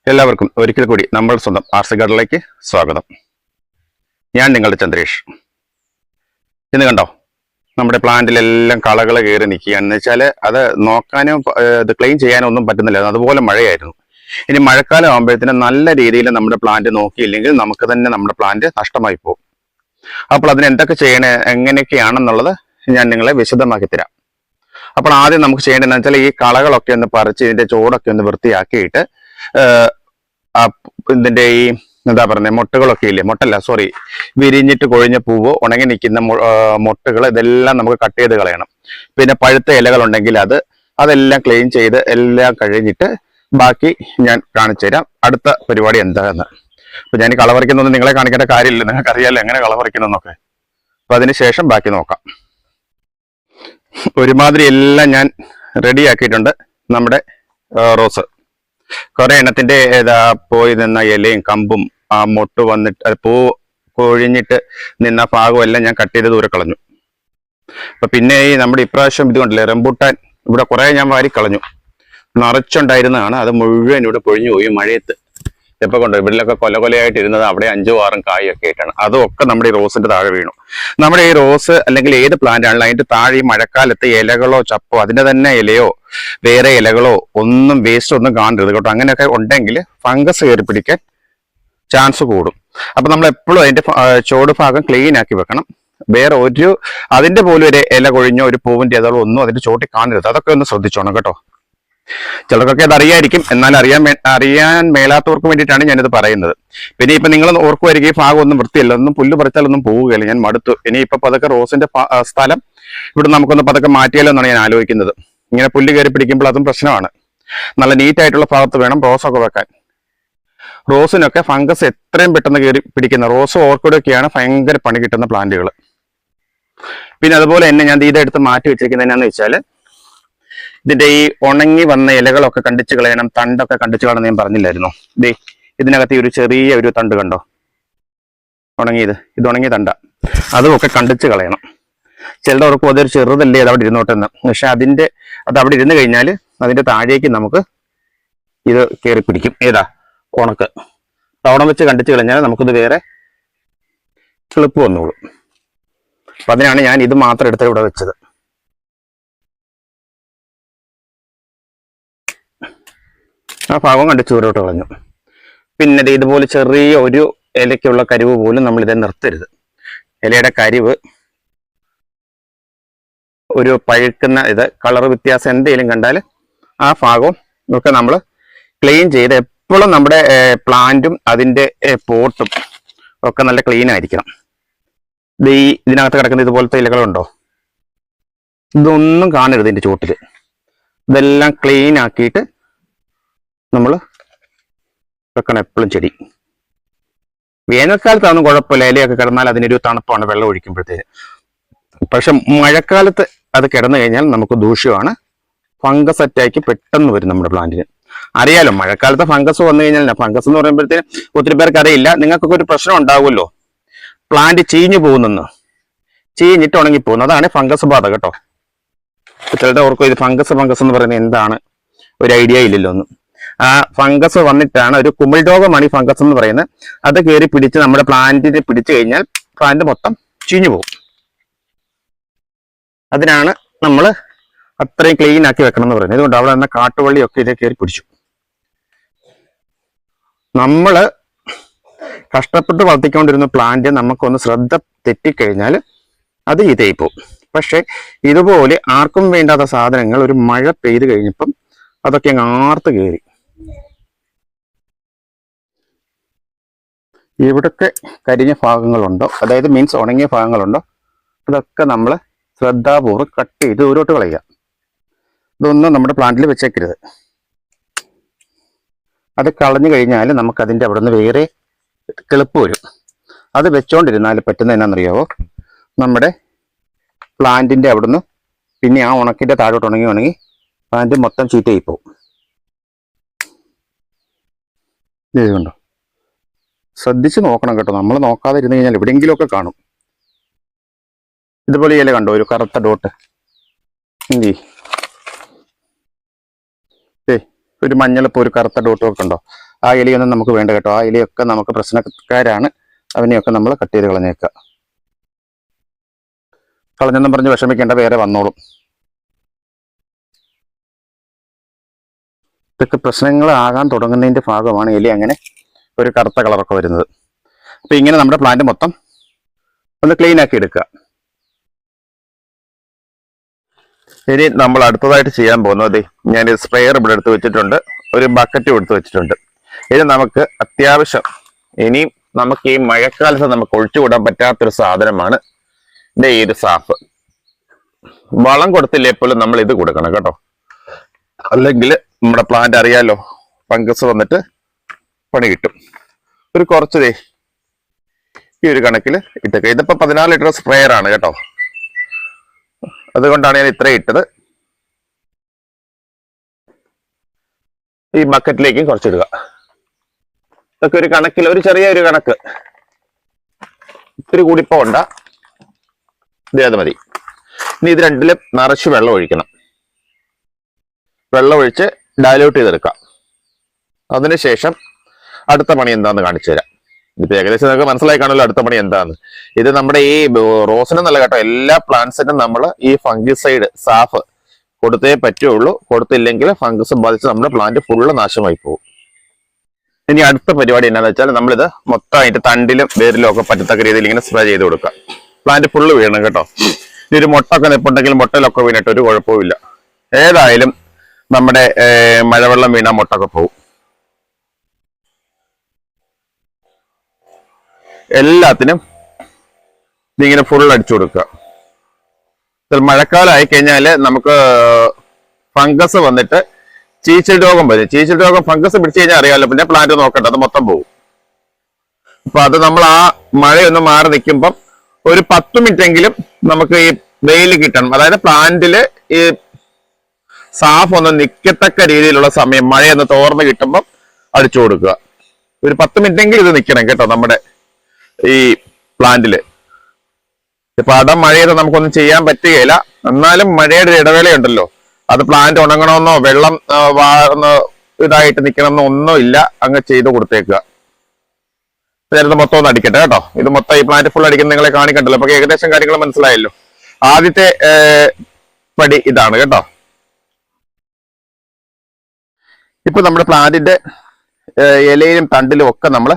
എല്ലാവർക്കും ഒരിക്കൽ കൂടി നമ്മൾ സ്വന്തം ആർസി ഗാർഡനിലേക്ക് സ്വാഗതം. ഞാൻ നിങ്ങളുടെ ചന്ദ്രേഷ്. ഇന്ന് കണ്ടോ, നമ്മുടെ പ്ലാന്റിലെല്ലാം കളകൾ കയറി നിൽക്കുകയാണെന്ന് വെച്ചാൽ അത് നോക്കാനും ഇത് ക്ലീൻ ചെയ്യാനും ഒന്നും പറ്റുന്നില്ല. അതുപോലെ മഴയായിരുന്നു. ഇനി മഴക്കാലം ആകുമ്പോഴത്തേനും നല്ല രീതിയിൽ നമ്മുടെ പ്ലാന്റ് നോക്കിയില്ലെങ്കിൽ നമുക്ക് തന്നെ നമ്മുടെ പ്ലാന്റ് നഷ്ടമായി പോകും. അപ്പോൾ അതിന് എന്തൊക്കെ ചെയ്യണേ, എങ്ങനെയൊക്കെയാണെന്നുള്ളത് ഞാൻ നിങ്ങളെ വിശദമാക്കി തരാം. അപ്പോൾ ആദ്യം നമുക്ക് ചെയ്യേണ്ടതെന്ന് വെച്ചാൽ ഈ കളകളൊക്കെ ഒന്ന് പറിച്ച് ഇതിന്റെ ചോടൊക്കെ ഒന്ന് വൃത്തിയാക്കിയിട്ട് ഇതിന്റെ ഈ എന്താ പറയുന്നത് മൊട്ടുകളൊക്കെ ഇല്ലേ, വിരിഞ്ഞിട്ട് കൊഴിഞ്ഞ പൂവ്, ഉണങ്ങി നിൽക്കുന്ന മൊട്ടുകൾ, ഇതെല്ലാം നമുക്ക് കട്ട് ചെയ്ത് കളയണം. പിന്നെ പഴുത്ത ഇലകളുണ്ടെങ്കിൽ അതെല്ലാം ക്ലീൻ ചെയ്ത് എല്ലാം കഴിഞ്ഞിട്ട് ബാക്കി ഞാൻ കാണിച്ചു തരാം അടുത്ത പരിപാടി എന്താണെന്ന്. അപ്പൊ ഞാൻ കള പറിക്കുന്നൊന്നും നിങ്ങളെ കാണിക്കേണ്ട കാര്യമില്ല, നിങ്ങൾക്ക് അറിയാലോ എങ്ങനെ കള പറിക്കുന്നൊക്കെ. അപ്പൊ അതിനുശേഷം ബാക്കി നോക്കാം. ഒരുമാതിരി എല്ലാം ഞാൻ റെഡി ആക്കിയിട്ടുണ്ട്. നമ്മുടെ റോസ് കുറെ എണ്ണത്തിന്റെ പോയി നിന്ന ഇലയും കമ്പും ആ മൊട്ട് വന്നിട്ട് പൂ കൊഴിഞ്ഞിട്ട് നിന്ന ഭാഗം എല്ലാം ഞാൻ കട്ട് ചെയ്ത് ദൂരെ കളഞ്ഞു. അപ്പൊ പിന്നെ ഈ നമ്മുടെ ഇപ്രാവശ്യം ഇത് കൊണ്ടല്ലേ റംബൂട്ടാൻ, ഇവിടെ കുറെ ഞാൻ വാരി കളഞ്ഞു. നിറച്ചുണ്ടായിരുന്നതാണ്, അത് മുഴുവൻ ഇവിടെ പൊഴിഞ്ഞു പോയി മഴയത്ത്. എപ്പോൾ കൊണ്ടോ ഇവിടെയൊക്കെ കൊലകൊലയായിട്ട് ഇരുന്നത് അവിടെ 5 6 കായൊക്കെ ആയിട്ടാണ്. അതൊക്കെ നമ്മുടെ ഈ റോസിന്റെ താഴെ വീണു. നമ്മുടെ ഈ റോസ് അല്ലെങ്കിൽ ഏത് പ്ലാന്റ് ആണെങ്കിലും അതിന്റെ താഴെ ഈ മഴക്കാലത്ത് ഇലകളോ ചപ്പോ അതിന്റെ തന്നെ ഇലയോ വേറെ ഇലകളോ ഒന്നും വേസ്റ്റ് ഒന്നും കാണരുത് കേട്ടോ. അങ്ങനെയൊക്കെ ഉണ്ടെങ്കിൽ ഫംഗസ് കയറി പിടിക്കാൻ ചാൻസ് കൂടും. അപ്പൊ നമ്മൾ എപ്പോഴും അതിന്റെ ചോട് ഭാഗം ക്ലീൻ ആക്കി വെക്കണം. വേറെ അതിന്റെ പോലും ഒരു ഇല കൊഴിഞ്ഞോ ഒരു പൂവിന്റെ ഇതളോ ഒന്നും അതിന്റെ ചോട്ടിൽ കാണരുത്. അതൊക്കെ ഒന്ന് ശ്രദ്ധിച്ചോണം കേട്ടോ. ചിലർക്കൊക്കെ അത് അറിയായിരിക്കും, എന്നാൽ അറിയാൻ മേലാത്തവർക്ക് വേണ്ടിയിട്ടാണ് ഞാനിത് പറയുന്നത്. പിന്നെ ഇപ്പൊ നിങ്ങൾ ഓർക്കുമായിരിക്കും ഈ ഭാഗം ഒന്നും വൃത്തിയല്ല, ഒന്നും പുല്ല് പറിച്ചാലൊന്നും പോവുകയില്ല, ഞാൻ മടുത്തു. ഇനി ഇപ്പൊ പതൊക്കെ റോസിന്റെ സ്ഥലം ഇവിടെ നമുക്കൊന്ന് പതൊക്കെ മാറ്റിയാലോ എന്നാണ് ഞാൻ ആലോചിക്കുന്നത്. ഇങ്ങനെ പുല്ല് കയറി പിടിക്കുമ്പോൾ അതും പ്രശ്നമാണ്. നല്ല നീറ്റായിട്ടുള്ള ഭാഗത്ത് വേണം റോസൊക്കെ വെക്കാൻ. റോസിനൊക്കെ ഫംഗസ് എത്രയും പെട്ടെന്ന് കയറി പിടിക്കുന്ന റോസ് ഓർക്കിഡൊക്കെയാണ് ഭയങ്കര പണി കിട്ടുന്ന പ്ലാന്റുകൾ. പിന്നെ അതുപോലെ തന്നെ ഞാൻ ഇതെടുത്ത് മാറ്റി വെച്ചിരിക്കുന്നത് എന്നാന്ന് വെച്ചാൽ ഇതിന്റെ ഈ ഉണങ്ങി വന്ന ഇലകളൊക്കെ കണ്ടിച്ച് കളയണം, തണ്ടൊക്കെ കണ്ടിച്ച് കളയണം ഞാൻ പറഞ്ഞില്ലായിരുന്നോ. ഇതിനകത്ത് ഒരു ചെറിയ ഒരു തണ്ട് കണ്ടോ, ഇത് ഉണങ്ങിയ തണ്ട, അതുമൊക്കെ കണ്ടിച്ച് കളയണം. ചിലരുടെ ഉറക്കും അതൊരു ചെറുതല്ലേ അത് അവിടെ ഇരുന്നോട്ടെന്ന്. പക്ഷെ അത് അവിടെ ഇരുന്ന് കഴിഞ്ഞാൽ അതിന്റെ താഴേക്ക് നമുക്ക് ഇത് കയറി പിടിക്കും. ഉണക്ക് തവണ വെച്ച് കണ്ടിച്ച് കളഞ്ഞാൽ നമുക്കിത് വേറെ കിളിപ്പ് വന്നോളും. അപ്പൊ അതിനാണ് ഞാൻ ഇത് മാത്രം എടുത്ത് ഇവിടെ വെച്ചത്. ആ ഭാഗം കണ്ട് ചൂരോട്ട് കളഞ്ഞു. പിന്നെ ഇതുപോലെ ചെറിയ ഒരു ഇലയ്ക്കുള്ള കരിവ് പോലും നമ്മൾ ഇതേ നിർത്തരുത്. ഇലയുടെ കരിവ് ഒരു പഴുക്കുന്ന കളർ വ്യത്യാസം എന്തെങ്കിലും കണ്ടാൽ ആ ഭാഗവും ഒക്കെ നമ്മൾ ക്ലീൻ ചെയ്ത് എപ്പോഴും നമ്മുടെ പ്ലാന്റും അതിൻ്റെ പോട്ടും ഒക്കെ നല്ല ക്ലീൻ ആയിരിക്കണം. ഇതിനകത്ത് കിടക്കുന്ന ഇതുപോലത്തെ ഇലകളുണ്ടോ, ഇതൊന്നും കാണരുത് ഇതിൻ്റെ ചുവട്ടിൽ. ഇതെല്ലാം ക്ലീൻ ആക്കിയിട്ട് നമ്മൾ വെക്കണം എപ്പോഴും ചെടി. വേനൽക്കാലത്താണെന്നും കുഴപ്പമില്ല, ഇലയൊക്കെ കിടന്നാൽ അതിനൊരു തണുപ്പാണ് വെള്ളം ഒഴിക്കുമ്പോഴത്തേക്ക്. പക്ഷെ മഴക്കാലത്ത് അത് കിടന്നു കഴിഞ്ഞാൽ നമുക്ക് ദൂഷ്യമാണ്. ഫംഗസ് അറ്റാക്ക് പെട്ടെന്ന് വരും നമ്മുടെ പ്ലാന്റിന്. അറിയാലോ മഴക്കാലത്ത് ഫംഗസ് വന്നു കഴിഞ്ഞാൽ, ഫംഗസ് എന്ന് പറയുമ്പോഴത്തേന് ഒത്തിരി പേർക്ക് അറിയില്ല. നിങ്ങൾക്കൊക്കെ ഒരു പ്രശ്നം ഉണ്ടാവുമല്ലോ, പ്ലാന്റ് ചീഞ്ഞു ചീഞ്ഞിട്ട് ഉണങ്ങിപ്പോകുന്നു. അതാണ് ഫംഗസ് ബാധ കേട്ടോ. ചിലരുടെ ഓർക്കും ഇത് ഫംഗസ് എന്ന് പറയുന്നത് എന്താണ്, ഒരു ഐഡിയ ഇല്ലല്ലോ ഒന്നും. ആ ഫംഗസ് വന്നിട്ടാണ്, ഒരു കുമിൾ രോഗമാണ് ഈ ഫംഗസ് എന്ന് പറയുന്നത്. അത് കയറി പിടിച്ച് നമ്മുടെ പ്ലാന്റിനെ പിടിച്ചു കഴിഞ്ഞാൽ പ്ലാന്റ് മൊത്തം ചീഞ്ഞു പോകും. അതിനാണ് നമ്മൾ അത്രയും ക്ലീൻ ആക്കി വെക്കണം എന്ന് പറയുന്നത്. അതുകൊണ്ട് അവിടെ നിന്ന് കാട്ടുവള്ളിയൊക്കെ ഇതേ കയറി പിടിച്ചു. നമ്മൾ കഷ്ടപ്പെട്ട് വളർത്തിക്കൊണ്ടിരുന്ന പ്ലാന്റ് നമുക്കൊന്ന് ശ്രദ്ധ തെറ്റിക്കഴിഞ്ഞാൽ അത് ഇതായി പോകും. പക്ഷെ ഇതുപോലെ ആർക്കും വേണ്ടാത്ത സാധനങ്ങൾ ഒരു മഴ പെയ്ത് കഴിഞ്ഞപ്പം അതൊക്കെ അങ്ങ് ആർത്ത് കയറി. ഇവിടൊക്കെ കരിഞ്ഞ ഭാഗങ്ങളുണ്ടോ, അതായത് മീൻസ് ഉണങ്ങിയ ഭാഗങ്ങളുണ്ടോ, അതൊക്കെ നമ്മൾ ശ്രദ്ധാപൂർവ്വം കട്ട് ചെയ്ത് ദൂരോട്ട് കളയുക. ഇതൊന്നും നമ്മുടെ പ്ലാന്റിൽ വെച്ചേക്കരുത്. അത് കളഞ്ഞു കഴിഞ്ഞാൽ നമുക്കതിൻ്റെ അവിടെ നിന്ന് വേറെ കിളിപ്പ് വരും. അത് വെച്ചോണ്ടിരുന്നാൽ പറ്റുന്ന എന്നാണെന്നറിയാവോ, നമ്മുടെ പ്ലാന്റിൻ്റെ അവിടെ നിന്ന് പിന്നെ ആ ഉണക്കിൻ്റെ താഴോട്ട് ഉണങ്ങി പ്ലാന്റ് മൊത്തം ചീത്തയായി പോകും. ഇതുകൊണ്ടോ ശ്രദ്ധിച്ച് നോക്കണം കേട്ടോ. നമ്മൾ നോക്കാതെ ഇരുന്ന് കഴിഞ്ഞാൽ എവിടെയെങ്കിലുമൊക്കെ കാണും. ഇതുപോലെ ഇല കണ്ടോ, ഒരു കറുത്ത ഡോട്ട്. ഒരു മഞ്ഞളിപ്പോ ഒരു കറുത്ത ഡോട്ടും ഒക്കെ ഉണ്ടോ? ആ ഇലയൊന്നും നമുക്ക് വേണ്ട കേട്ടോ. ആ ഇലയൊക്കെ നമുക്ക് പ്രശ്നക്കാരാണ്. അതിനെയൊക്കെ നമ്മൾ കട്ട് ചെയ്ത് കളഞ്ഞേക്കുക. കളഞ്ഞെന്നും പറഞ്ഞ് വിഷമിക്കേണ്ട, വേറെ വന്നോളും. ഇതൊക്കെ പ്രശ്നങ്ങളാകാൻ തുടങ്ങുന്നതിന്റെ ഭാഗമാണ് ഇല അങ്ങനെ ഒരു കറുത്ത കളറൊക്കെ വരുന്നത്. അപ്പൊ ഇങ്ങനെ നമ്മുടെ പ്ലാന്റ് മൊത്തം ഒന്ന് ക്ലീൻ ആക്കി എടുക്കുക. ഇനി നമ്മൾ അടുത്തതായിട്ട് ചെയ്യാൻ പോകുന്നത്, ഞാൻ സ്പ്രെയർ ഇവിടെ എടുത്ത് വെച്ചിട്ടുണ്ട്, ഒരു ബക്കറ്റും എടുത്ത് വെച്ചിട്ടുണ്ട്. ഇത് നമുക്ക് അത്യാവശ്യം ഇനിയും നമുക്ക് ഈ മഴക്കാലത്ത് നമുക്ക് ഒഴിച്ചുകൂടാൻ പറ്റാത്തൊരു സാധനമാണ് ഈ ഒരു സാഫ്. വളം കൊടുത്തില്ലേ പോലും നമ്മൾ ഇത് കൊടുക്കണം കേട്ടോ, അല്ലെങ്കിൽ നമ്മുടെ പ്ലാന്റ് അറിയാലോ ഫംഗസ് വന്നിട്ട് പണി കിട്ടും. ഒരു കുറച്ച് ഈ ഒരു കണക്കിൽ ഇട്ടൊക്കെ. ഇതിപ്പോ 14 ലിറ്റർ സ്പ്രെയർ ആണ് കേട്ടോ, അതുകൊണ്ടാണ് ഞാൻ ഇത്ര ഇട്ടത്. ഈ ബക്കറ്റിലേക്കും കുറച്ചിടുക. ഇതൊക്കെ ഒരു കണക്കിൽ, ഒരു ചെറിയൊരു കണക്ക്, ഇത്തിരി കൂടിപ്പോ ഉണ്ട, ഇത് മതി. ഇനി ഇത് രണ്ടിലും നിറച്ച് വെള്ളം ഒഴിക്കണം. വെള്ളം ഒഴിച്ച് ഡയലൂട്ട് ചെയ്തെടുക്കാം. അതിനുശേഷം അടുത്ത പണി എന്താന്ന് കാണിച്ചു തരാം. ഇതിപ്പോ ഏകദേശം നിങ്ങൾക്ക് മനസ്സിലായി കാണുമല്ലോ അടുത്ത പണി എന്താന്ന്. ഇത് നമ്മുടെ ഈ റോസിനല്ല കേട്ടോ, എല്ലാ പ്ലാന്റ്സിനും നമ്മൾ ഈ ഫംഗിസൈഡ് സാഫ് കൊടുത്തേ പറ്റുള്ളൂ. കൊടുത്തില്ലെങ്കിൽ ഫംഗസ് ബാധിച്ച് നമ്മുടെ പ്ലാന്റ് ഫുള്ള് നാശമായി പോകും. ഇനി അടുത്ത പരിപാടി എന്താണെന്ന് വെച്ചാൽ, നമ്മളിത് മൊത്തമായിട്ട് തണ്ടിലും വേരിലും ഒക്കെ പറ്റത്തക്ക രീതിയിൽ ഇങ്ങനെ സ്പ്രേ ചെയ്ത് കൊടുക്കുക. പ്ലാന്റ് ഫുള്ള് വീഴണം കേട്ടോ. ഇനി ഒരു മുട്ടൊക്കെ നിപ്പുണ്ടെങ്കിൽ മുട്ടയിലൊക്കെ വീണിട്ട് ഒരു കുഴപ്പമില്ല. ഏതായാലും നമ്മുടെ മഴവെള്ളം വീണാ മുട്ടൊക്കെ പോകും. എല്ലാത്തിനും ഇതിങ്ങനെ ഫുൾ അടിച്ചു കൊടുക്കുക. മഴക്കാലമായി കഴിഞ്ഞാൽ നമുക്ക് ഫംഗസ് വന്നിട്ട് ചീച്ചിൽ രോഗം വരും. ചീച്ചിൽ രോഗം ഫംഗസ് പിടിച്ചു കഴിഞ്ഞാൽ അറിയാമല്ലോ, പിന്നെ പ്ലാന്റ് നോക്കണ്ട, അത് മൊത്തം പോകും. അപ്പൊ അത് നമ്മൾ ആ മഴയൊന്ന് മാറി നിൽക്കുമ്പം ഒരു 10 മിനിറ്റ് എങ്കിലും നമുക്ക് ഈ വെയിൽ കിട്ടണം. അതായത് പ്ലാന്റില് ഈ സാഫ് ഒന്ന് നിൽക്കത്തക്ക രീതിയിലുള്ള സമയം മഴയൊന്ന് തോർന്ന് കിട്ടുമ്പം അടിച്ചു കൊടുക്കുക. ഒരു 10 മിനിറ്റ് എങ്കിലും ഇത് നിൽക്കണം കേട്ടോ നമ്മുടെ ഈ പ്ലാന്റില്. ഇപ്പൊ മഴയത് നമുക്കൊന്നും ചെയ്യാൻ പറ്റുകയില്ല. എന്നാലും മഴയുടെ ഇടവേളയുണ്ടല്ലോ, അത് പ്ലാന്റ് ഉണങ്ങണമെന്നോ വെള്ളം ഇതായിട്ട് നിൽക്കണമെന്നോ ഒന്നും ഇല്ല, അങ്ങ് ചെയ്ത് കൊടുത്തേക്കുക. നേരത്തെ മൊത്തം ഒന്ന് അടിക്കട്ടെ കേട്ടോ. ഇത് മൊത്തം ഈ പ്ലാന്റ് ഫുൾ അടിക്കുന്ന നിങ്ങളെ കാണിക്കണ്ടല്ലോ, അപ്പൊ ഏകദേശം കാര്യങ്ങൾ മനസ്സിലായല്ലോ. ആദ്യത്തെ പടി ഇതാണ് കേട്ടോ. ഇപ്പൊ നമ്മുടെ പ്ലാന്റിന്റെ ഇലയിലും തണ്ടിലും ഒക്കെ നമ്മൾ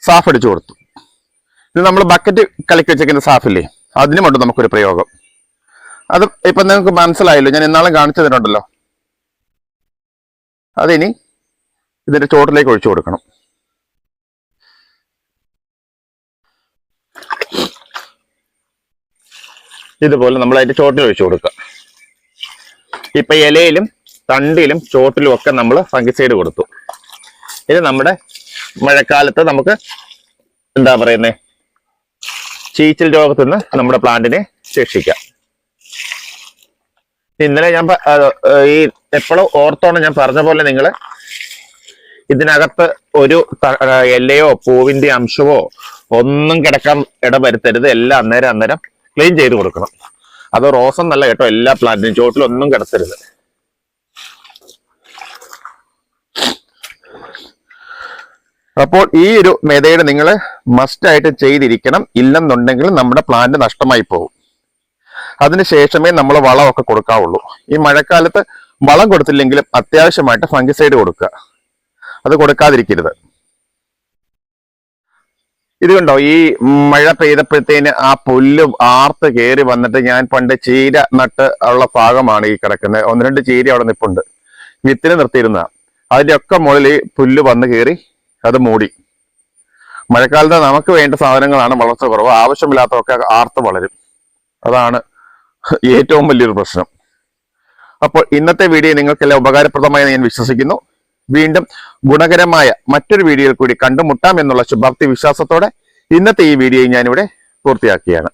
സാഫ് അടിച്ചു കൊടുത്തു. ഇത് നമ്മൾ ബക്കറ്റ് കലക്കി വെച്ചേക്കുന്ന സാഫില്ലേ, അതിനുമുണ്ട് നമുക്കൊരു പ്രയോഗം. അത് ഇപ്പൊ നിങ്ങൾക്ക് മനസ്സിലായല്ലോ, ഞാൻ എന്നാളും കാണിച്ചു തരുന്നുണ്ടല്ലോ. അതിനി ഇതിന്റെ ചോട്ടിലേക്ക് ഒഴിച്ചു കൊടുക്കണം. ഇതുപോലെ നമ്മൾ അതിന്റെ ചോട്ടിൽ ഒഴിച്ചു കൊടുക്കുക. ഇപ്പൊ ഇലയിലും തണ്ടിലും ചോട്ടിലും ഒക്കെ നമ്മൾ ഫംഗിസൈഡ് കൊടുത്തു. ഇത് നമ്മുടെ മഴക്കാലത്ത് നമുക്ക് എന്താ പറയുന്നേ, ചീച്ചിൽ രോഗത്തിൽ നിന്ന് നമ്മുടെ പ്ലാന്റിനെ രക്ഷിക്കാം. ഇന്നലെ ഞാൻ ഈ എപ്പോഴും ഓർത്തോണം, ഞാൻ പറഞ്ഞ പോലെ നിങ്ങൾ ഇതിനകത്ത് ഒരു ഇലയോ പൂവിന്റെ അംശമോ ഒന്നും കിടക്കാൻ ഇടവരുത്തരുത്. എല്ലാം അന്നേരം ക്ലീൻ ചെയ്ത് കൊടുക്കണം. അത് റോസം നല്ല കേട്ടോ, എല്ലാ പ്ലാന്റിനും ചോട്ടിലൊന്നും കിടത്തരുത്. അപ്പോൾ ഈ ഒരു മെതേഡ് നിങ്ങൾ മസ്റ്റ് ആയിട്ട് ചെയ്തിരിക്കണം. ഇല്ലെന്നുണ്ടെങ്കിൽ നമ്മുടെ പ്ലാന്റ് നഷ്ടമായി പോകും. അതിനുശേഷമേ നമ്മൾ വളമൊക്കെ കൊടുക്കാവുള്ളൂ. ഈ മഴക്കാലത്ത് വളം കൊടുത്തില്ലെങ്കിലും അത്യാവശ്യമായിട്ട് ഫംഗിസൈഡ് കൊടുക്കുക. അത് കൊടുക്കാതിരിക്കരുത്. ഇത് കണ്ടോ, ഈ മഴ പെയ്തപ്പോഴത്തേന് ആ പുല്ല് ആർത്ത് കയറി വന്നിട്ട്, ഞാൻ പണ്ട് ചീര നട്ട് ഉള്ള ഭാഗമാണ് ഈ കിടക്കുന്നത്. 1-2 ചീര അവിടെ നിൽപ്പുണ്ട്, വിത്തിന് നിർത്തിയിരുന്ന. അതിന്റെ ഒക്കെ മുകളിൽ പുല്ല് വന്ന് കയറി അത് മൂടി. മഴക്കാലത്ത് നമുക്ക് വേണ്ട സാധനങ്ങളാണ് വളർച്ച കുറവ്, ആവശ്യമില്ലാത്തതൊക്കെ ആർത്ത് വളരും. അതാണ് ഏറ്റവും വലിയൊരു പ്രശ്നം. അപ്പോൾ ഇന്നത്തെ വീഡിയോ നിങ്ങൾക്കെല്ലാം ഉപകാരപ്രദമായി ഞാൻ വിശ്വസിക്കുന്നു. വീണ്ടും ഗുണകരമായ മറ്റൊരു വീഡിയോയിൽ കൂടി കണ്ടുമുട്ടാം എന്നുള്ള ശുഭാപ്തി വിശ്വാസത്തോടെ ഇന്നത്തെ ഈ വീഡിയോ ഞാനിവിടെ പൂർത്തിയാക്കുകയാണ്.